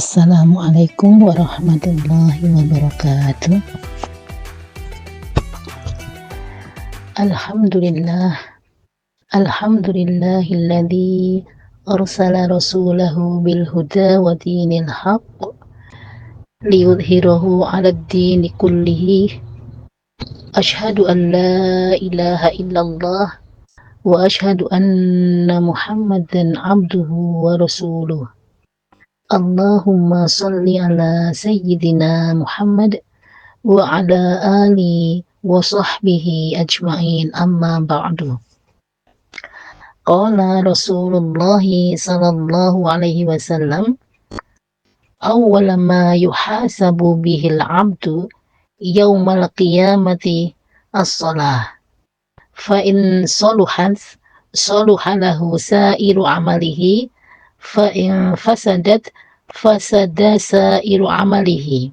Assalamualaikum warahmatullahi wabarakatuh. Alhamdulillah, alhamdulillahilladzi arsala rasulahu bil huda wa dinil haqq liyudhhirahu 'alad dini kullihi. Asyhadu an la ilaha illallah wa asyhadu anna Muhammadan 'abduhu wa rasuluh. Allahumma shalli ala sayyidina Muhammad wa ala ali wa sahbihi ajma'in, amma ba'du. Qala Rasulullah sallallahu alaihi wasallam, awwala ma yuhasabu bihil 'abdu yaumal qiyamati as-shalah, fa in saluhat saluha lahu sa'iru amalihi, fa in fasadat fasada sa'iru amalihi.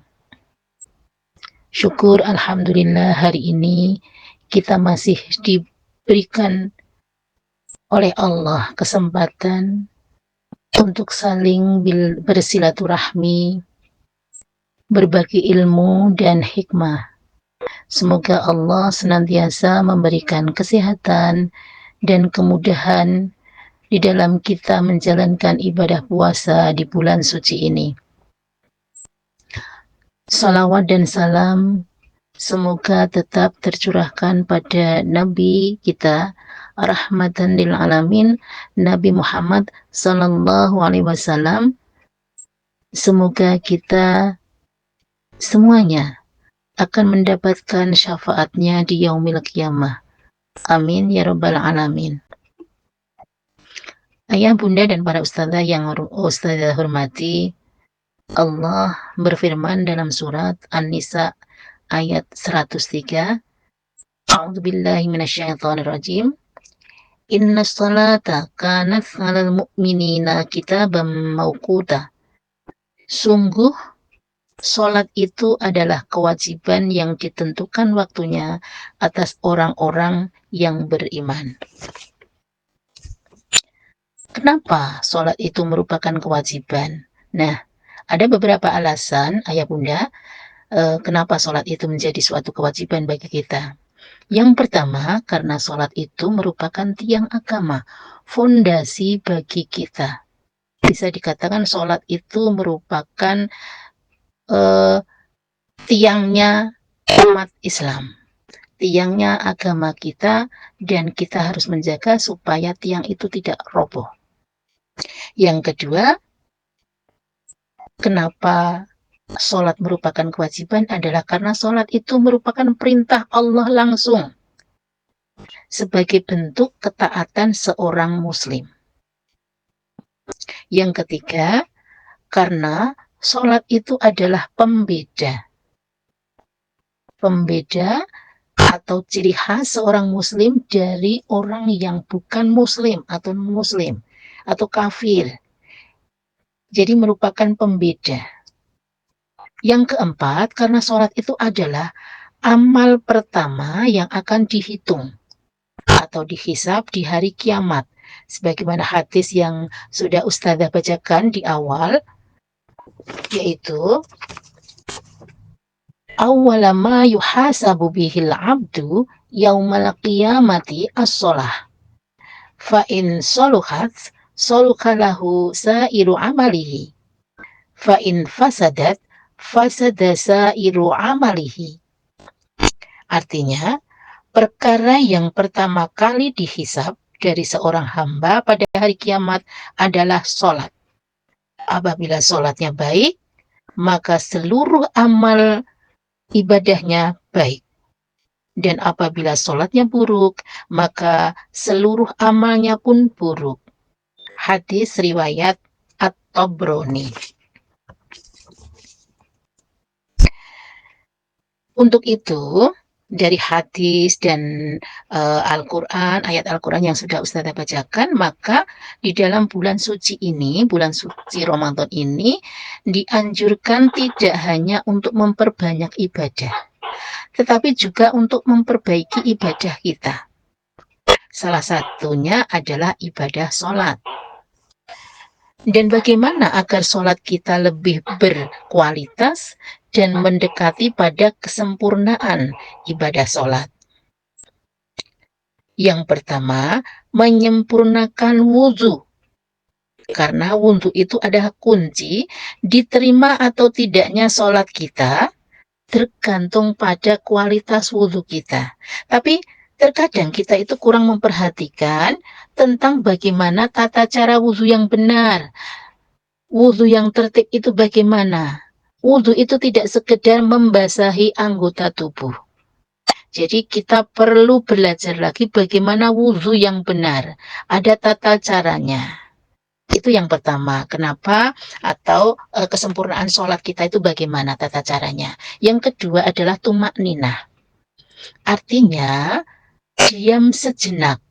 Syukur alhamdulillah, hari ini kita masih diberikan oleh Allah kesempatan untuk saling bersilaturahmi, berbagi ilmu dan hikmah. Semoga Allah senantiasa memberikan kesehatan dan kemudahan di dalam kita menjalankan ibadah puasa di bulan suci ini. Salawat dan salam semoga tetap tercurahkan pada Nabi kita, rahmatan lil alamin, Nabi Muhammad sallallahu alaihi wasallam. Semoga kita semuanya akan mendapatkan syafaatnya di yaumil qiyamah. Amin ya rabbal alamin. Ayah, bunda, dan para ustazah yang ustazah hormati, Allah berfirman dalam surat An-Nisa ayat 103, A'udzubillahi minasyaitonirrajim. Innas salata kanat 'alal mu'minina kitaban mauquta. Sungguh salat itu adalah kewajiban yang ditentukan waktunya atas orang-orang yang beriman. Kenapa salat itu merupakan kewajiban? Nah, ada beberapa alasan, ayah bunda, kenapa salat itu menjadi suatu kewajiban bagi kita. Yang pertama, karena salat itu merupakan tiang agama, fondasi bagi kita. Bisa dikatakan salat itu merupakan tiangnya umat Islam, tiangnya agama kita, dan kita harus menjaga supaya tiang itu tidak roboh. Yang kedua, kenapa salat merupakan kewajiban adalah karena salat itu merupakan perintah Allah langsung sebagai bentuk ketaatan seorang muslim. Yang ketiga, karena salat itu adalah pembeda atau ciri khas seorang muslim dari orang yang bukan muslim atau non-muslim atau kafir. Jadi merupakan pembeda. Yang keempat, karena salat itu adalah amal pertama yang akan dihitung atau dihisab di hari kiamat. Sebagaimana hadis yang sudah ustazah bacakan di awal, yaitu awwala ma yuhasabu bihil 'abdu yaumal qiyamati as-shalah, fa in saluhat saluha lahu sa'iru amalihi, fa in fasadat fasada sa'iru amalihi. Artinya, perkara yang pertama kali dihisab dari seorang hamba pada hari kiamat adalah salat. Apabila salatnya baik, maka seluruh amal ibadahnya baik. Dan apabila salatnya buruk, maka seluruh amalnya pun buruk. Hadis riwayat At-Tabrani. Untuk itu, dari hadis dan Al-Quran, ayat Al-Quran yang sudah ustazah bacakan, maka di dalam bulan suci ini, bulan suci Ramadan ini, dianjurkan tidak hanya untuk memperbanyak ibadah, tetapi juga untuk memperbaiki ibadah kita. Salah satunya adalah ibadah sholat. Dan bagaimana agar sholat kita lebih berkualitas dan mendekati pada kesempurnaan ibadah sholat? Yang pertama, menyempurnakan wudhu. Karena wudhu itu adalah kunci diterima atau tidaknya sholat kita tergantung pada kualitas wudhu kita. Tapi terkadang kita itu kurang memperhatikan tentang bagaimana tata cara wudhu yang benar. Wudhu yang tertib itu bagaimana? Wudhu itu tidak sekedar membasahi anggota tubuh. Jadi kita perlu belajar lagi bagaimana wudhu yang benar. Ada tata caranya. Itu yang pertama. Kenapa? Atau kesempurnaan sholat kita itu bagaimana tata caranya. Yang kedua adalah tumak ninah. Artinya, diam sejenak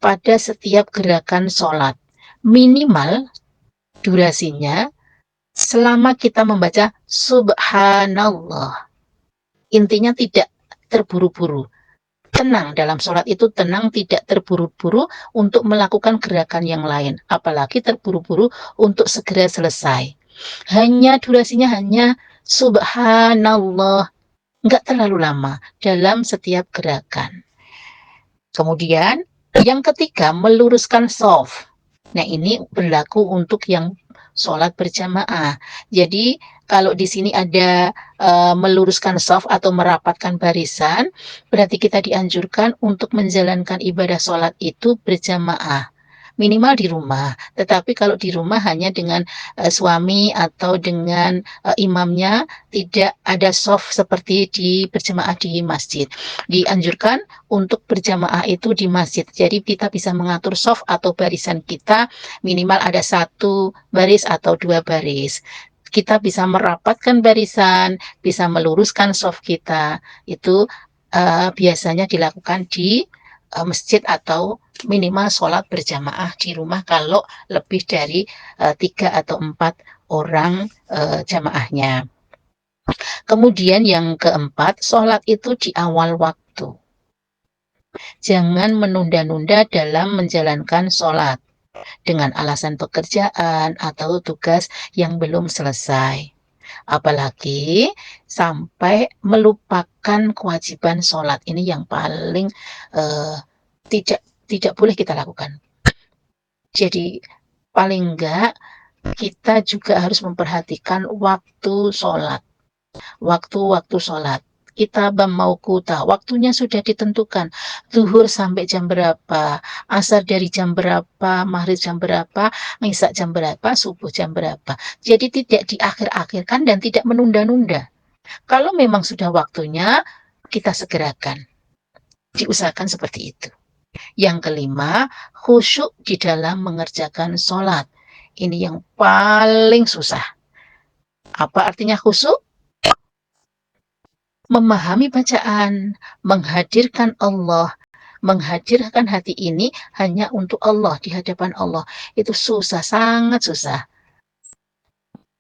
pada setiap gerakan sholat. Minimal durasinya selama kita membaca subhanallah. Intinya tidak terburu-buru. Tenang dalam sholat itu, tenang, tidak terburu-buru untuk melakukan gerakan yang lain. Apalagi terburu-buru untuk segera selesai. Durasinya hanya subhanallah. Enggak terlalu lama dalam setiap gerakan. Kemudian yang ketiga, meluruskan shaf. Nah, ini berlaku untuk yang sholat berjamaah. Jadi kalau di sini ada meluruskan shaf atau merapatkan barisan, berarti kita dianjurkan untuk menjalankan ibadah sholat itu berjamaah. Minimal di rumah, tetapi kalau di rumah hanya dengan suami atau dengan imamnya, tidak ada shaf seperti di berjamaah di masjid. Dianjurkan untuk berjamaah itu di masjid. Jadi kita bisa mengatur shaf atau barisan kita minimal ada 1 baris atau 2 baris. Kita bisa merapatkan barisan, bisa meluruskan shaf kita. Itu biasanya dilakukan di masjid atau minimal sholat berjamaah di rumah kalau lebih dari 3 atau 4 orang jamaahnya. Kemudian yang keempat, sholat itu di awal waktu. Jangan menunda-nunda dalam menjalankan sholat dengan alasan pekerjaan atau tugas yang belum selesai. Apalagi sampai melupakan kewajiban sholat. Ini yang paling tidak boleh kita lakukan. Jadi paling enggak kita juga harus memperhatikan waktu sholat. Waktu-waktu sholat. Kita mauquta, waktunya sudah ditentukan. Zuhur sampai jam berapa, asar dari jam berapa, maghrib jam berapa, isya jam berapa, subuh jam berapa. Jadi tidak diakhir-akhirkan dan tidak menunda-nunda. Kalau memang sudah waktunya, kita segerakan. Diusahakan seperti itu. Yang kelima, khusyuk di dalam mengerjakan sholat. Ini yang paling susah. Apa artinya khusyuk? Memahami bacaan, menghadirkan Allah, menghadirkan hati ini hanya untuk Allah, di hadapan Allah. Itu susah, sangat susah.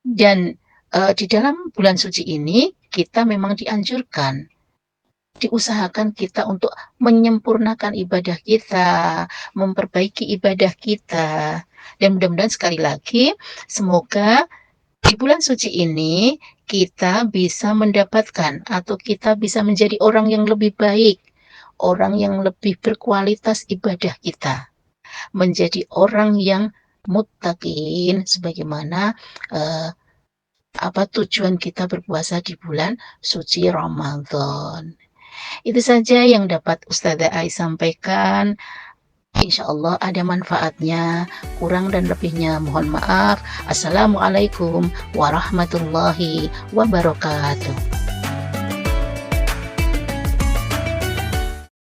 Dan di dalam bulan suci ini, kita memang diusahakan kita untuk menyempurnakan ibadah kita, memperbaiki ibadah kita. Dan mudah-mudahan sekali lagi, semoga di bulan suci ini kita bisa mendapatkan atau kita bisa menjadi orang yang lebih baik, orang yang lebih berkualitas ibadah kita, menjadi orang yang muttaqin sebagaimana tujuan kita berpuasa di bulan suci Ramadan. Itu saja yang dapat Ustazah Ai sampaikan. Insya Allah ada manfaatnya. Kurang dan lebihnya mohon maaf. Assalamualaikum warahmatullahi wabarakatuh.